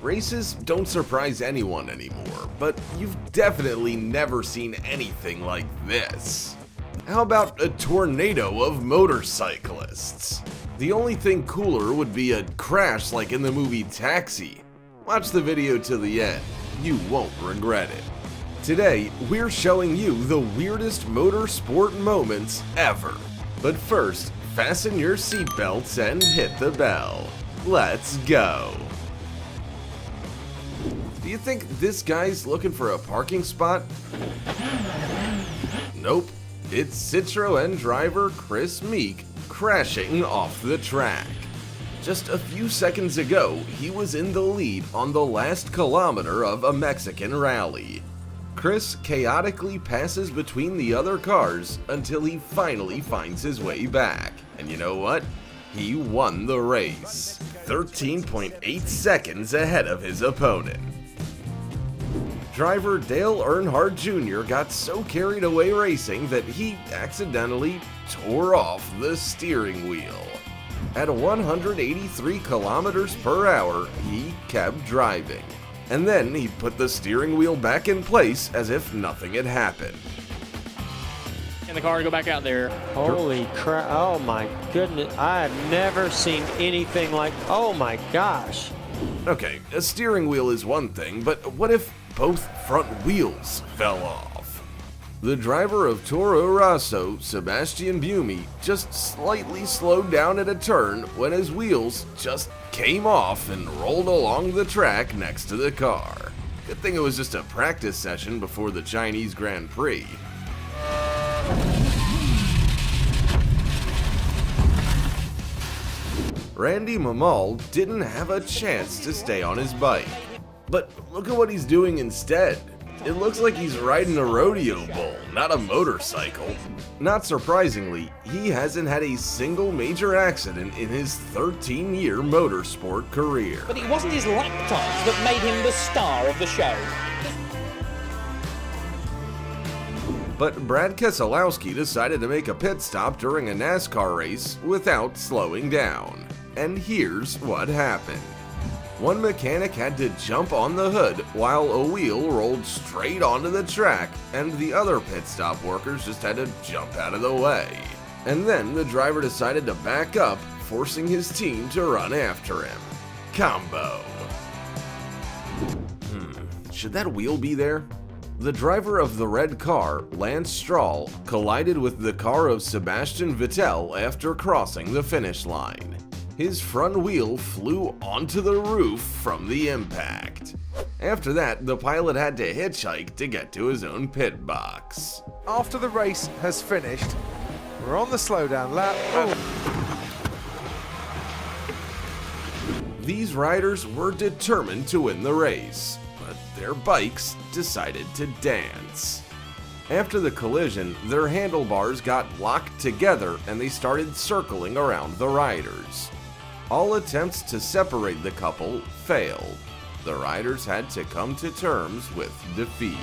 Races don't surprise anyone anymore, but you've definitely never seen anything like this. How about a tornado of motorcyclists? The only thing cooler would be a crash like in the movie Taxi. Watch the video to the end, you won't regret it. Today, we're showing you the weirdest motorsport moments ever. But first, fasten your seatbelts and hit the bell. Let's go! Do you think this guy's looking for a parking spot? Nope, it's Citroën driver Chris Meek crashing off the track. Just a few seconds ago, he was in the lead on the last kilometer of a Mexican rally. Chris chaotically passes between the other cars until he finally finds his way back. And you know what? He won the race, 13.8 seconds ahead of his opponent. Driver Dale Earnhardt Jr. got so carried away racing that he accidentally tore off the steering wheel. At 183 kilometers per hour, he kept driving. And then he put the steering wheel back in place as if nothing had happened. In the car to go back out there. Holy crap, oh my goodness, I have never seen anything like, oh my gosh. Okay, a steering wheel is one thing, but what if both front wheels fell off? The driver of Toro Rosso, Sebastian Buemi, just slightly slowed down at a turn when his wheels just came off and rolled along the track next to the car. Good thing it was just a practice session before the Chinese Grand Prix. Randy Mamal didn't have a chance to stay on his bike. But look at what he's doing instead. It looks like he's riding a rodeo bull, not a motorcycle. Not surprisingly, he hasn't had a single major accident in his 13-year motorsport career. But it wasn't his lap times that made him the star of the show. But Brad Keselowski decided to make a pit stop during a NASCAR race without slowing down. And here's what happened. One mechanic had to jump on the hood while a wheel rolled straight onto the track, and the other pit stop workers just had to jump out of the way. And then the driver decided to back up, forcing his team to run after him. Combo. Should that wheel be there? The driver of the red car, Lance Stroll, collided with the car of Sebastian Vettel after crossing the finish line. His front wheel flew onto the roof from the impact. After that, the pilot had to hitchhike to get to his own pit box. After the race has finished, we're on the slowdown lap. These riders were determined to win the race, but their bikes decided to dance. After the collision, their handlebars got locked together and they started circling around the riders. All attempts to separate the couple failed. The riders had to come to terms with defeat.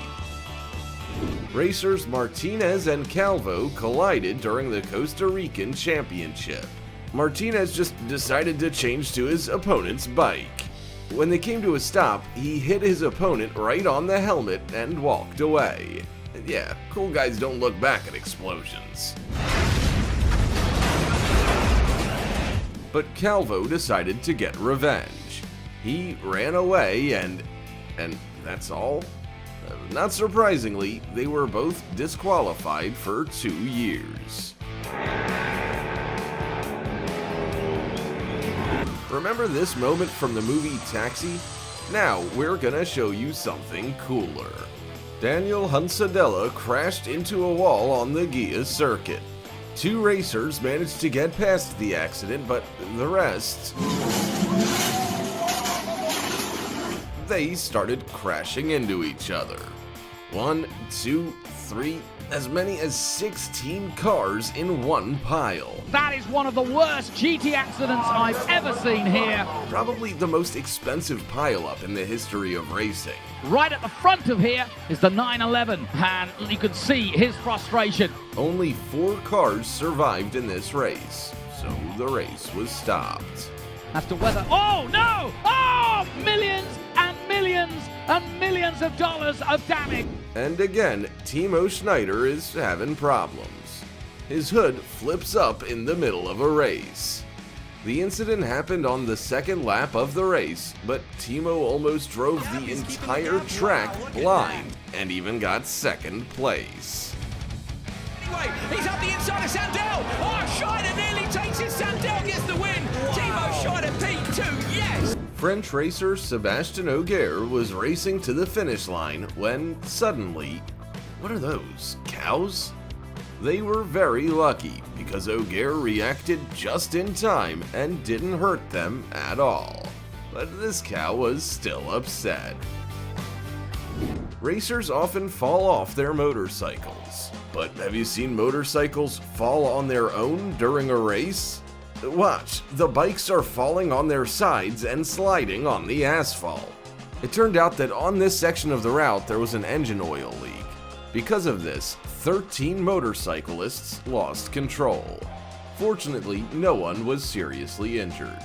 Racers Martinez and Calvo collided during the Costa Rican Championship. Martinez just decided to change to his opponent's bike. When they came to a stop, he hit his opponent right on the helmet and walked away. Yeah, cool guys don't look back at explosions. But Calvo decided to get revenge. He ran away and that's all? Not surprisingly, they were both disqualified for 2 years. Remember this moment from the movie Taxi? Now we're gonna show you something cooler. Daniel Hunsadella crashed into a wall on the Ghia circuit. 2 racers managed to get past the accident, but the rest... they started crashing into each other. 1, 2, 3, as many as 16 cars in one pile. That is one of the worst GT accidents I've ever seen here. Probably the most expensive pileup in the history of racing. Right at the front of here is the 911, and you can see his frustration. Only 4 cars survived in this race, so the race was stopped. As to whether... oh, no! Oh! Millions millions of dollars of damage. And again, Timo Schneider is having problems. His hood flips up in the middle of a race. The incident happened on the second lap of the race, but Timo almost drove the entire track blind and even got second place. Anyway, he's up the inside of Sandell. Oh, Schneider nearly takes it. Sandell gets the win. Timo Schneider P2, yes. French racer Sebastien Ogier was racing to the finish line when suddenly, what are those, cows? They were very lucky because Ogier reacted just in time and didn't hurt them at all. But this cow was still upset. Racers often fall off their motorcycles, but have you seen motorcycles fall on their own during a race? Watch, the bikes are falling on their sides and sliding on the asphalt. It turned out that on this section of the route there was an engine oil leak. Because of this, 13 motorcyclists lost control. Fortunately, no one was seriously injured.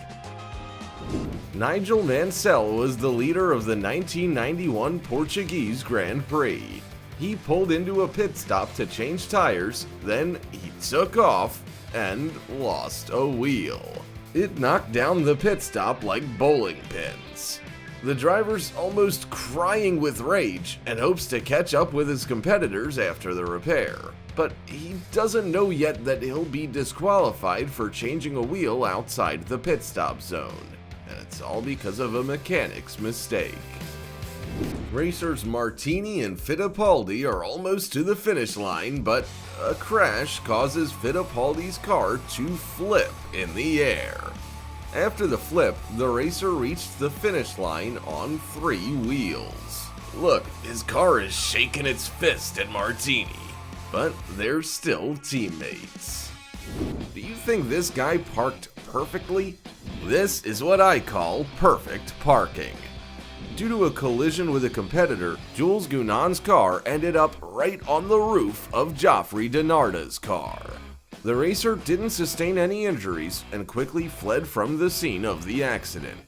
Nigel Mansell was the leader of the 1991 Portuguese Grand Prix. He pulled into a pit stop to change tires, then he took off and lost a wheel. It knocked down the pit stop like bowling pins. The driver's almost crying with rage and hopes to catch up with his competitors after the repair. But he doesn't know yet that he'll be disqualified for changing a wheel outside the pit stop zone. And it's all because of a mechanic's mistake. Racers Martini and Fittipaldi are almost to the finish line, but a crash causes Fittipaldi's car to flip in the air. After the flip, the racer reached the finish line on 3 wheels. Look, his car is shaking its fist at Martini, but they're still teammates. Do you think this guy parked perfectly? This is what I call perfect parking. Due to a collision with a competitor, Jules Gounon's car ended up right on the roof of Geoffrey Denarda's car. The racer didn't sustain any injuries and quickly fled from the scene of the accident.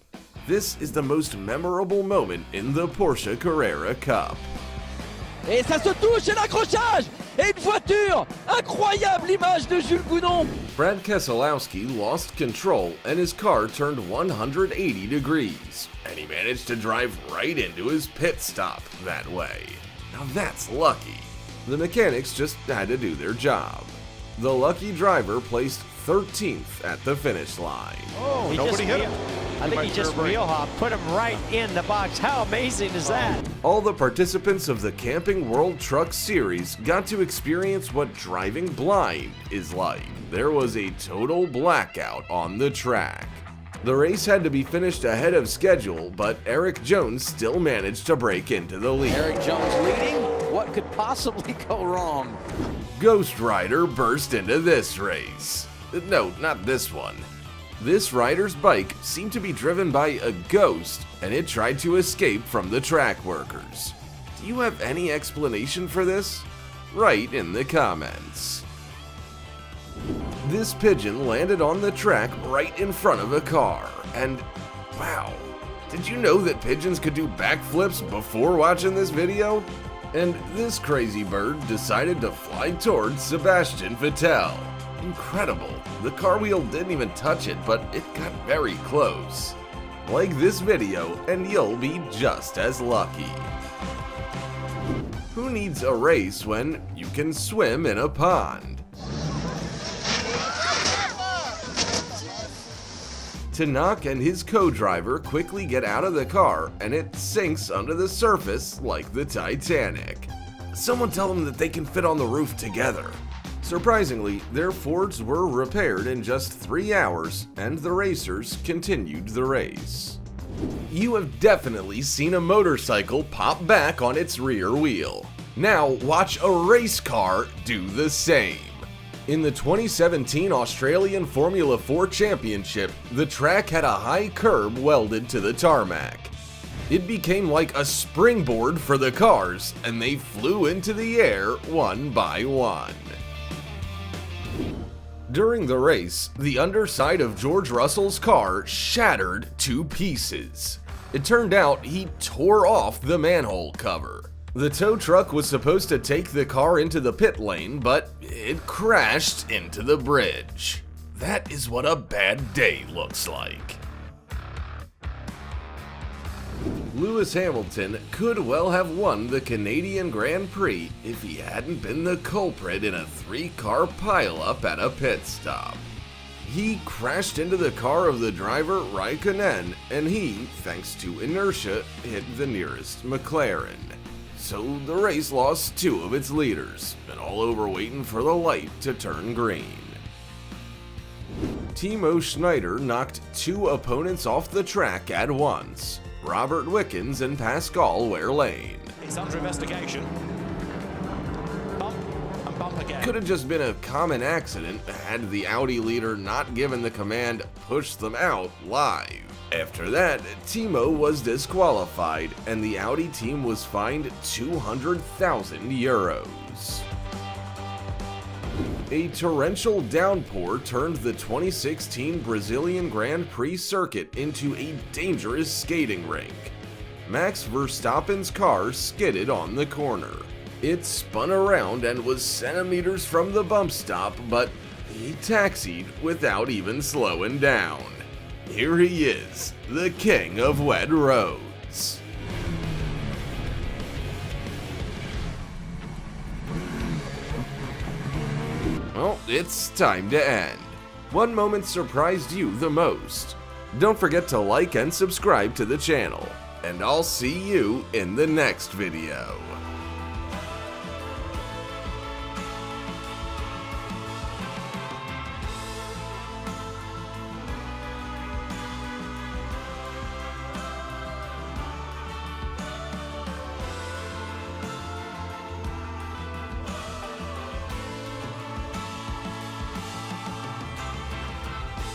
This is the most memorable moment in the Porsche Carrera Cup. Et ça se touche et l'accrochage et une voiture. Incroyable image de Jules Gounon. Brad Keselowski lost control and his car turned 180 degrees, and he managed to drive right into his pit stop that way. Now that's lucky. The mechanics just had to do their job. The lucky driver placed 13th at the finish line. Oh, nobody hit him. I think he just wheel hopped, put him right in the box. How amazing is that? All the participants of the Camping World Truck Series got to experience what driving blind is like. There was a total blackout on the track. The race had to be finished ahead of schedule, but Eric Jones still managed to break into the lead. Eric Jones leading. What could possibly go wrong? Ghost Rider burst into this race. No, not this one. This rider's bike seemed to be driven by a ghost, and it tried to escape from the track workers. Do you have any explanation for this? Write in the comments. This pigeon landed on the track right in front of a car, and wow, did you know that pigeons could do backflips before watching this video? And this crazy bird decided to fly towards Sebastian Vettel. Incredible, the car wheel didn't even touch it, but it got very close. Like this video and you'll be just as lucky. Who needs a race when you can swim in a pond? Tanakh and his co-driver quickly get out of the car and it sinks under the surface like the Titanic. Someone tell them that they can fit on the roof together. Surprisingly, their Fords were repaired in just 3 hours and the racers continued the race. You have definitely seen a motorcycle pop back on its rear wheel. Now watch a race car do the same. In the 2017 Australian Formula 4 Championship, the track had a high curb welded to the tarmac. It became like a springboard for the cars, and they flew into the air one by one. During the race, the underside of George Russell's car shattered to pieces. It turned out he tore off the manhole cover. The tow truck was supposed to take the car into the pit lane, but it crashed into the bridge. That is what a bad day looks like. Lewis Hamilton could well have won the Canadian Grand Prix if he hadn't been the culprit in a 3-car pileup at a pit stop. He crashed into the car of the driver Raikkonen, and he, thanks to inertia, hit the nearest McLaren. So the race lost 2 of its leaders, and all over waiting for the light to turn green. Timo Schneider knocked 2 opponents off the track at once. Robert Wickens and Pascal Wehrlein. It's under investigation. Bump and bump again. Could have just been a common accident had the Audi leader not given the command "push them out" live. After that, Timo was disqualified and the Audi team was fined 200,000 euros. A torrential downpour turned the 2016 Brazilian Grand Prix circuit into a dangerous skating rink. Max Verstappen's car skidded on the corner. It spun around and was centimeters from the bump stop, but he taxied without even slowing down. Here he is, the king of wet roads. Well, it's time to end. What moment surprised you the most? Don't forget to like and subscribe to the channel, and I'll see you in the next video.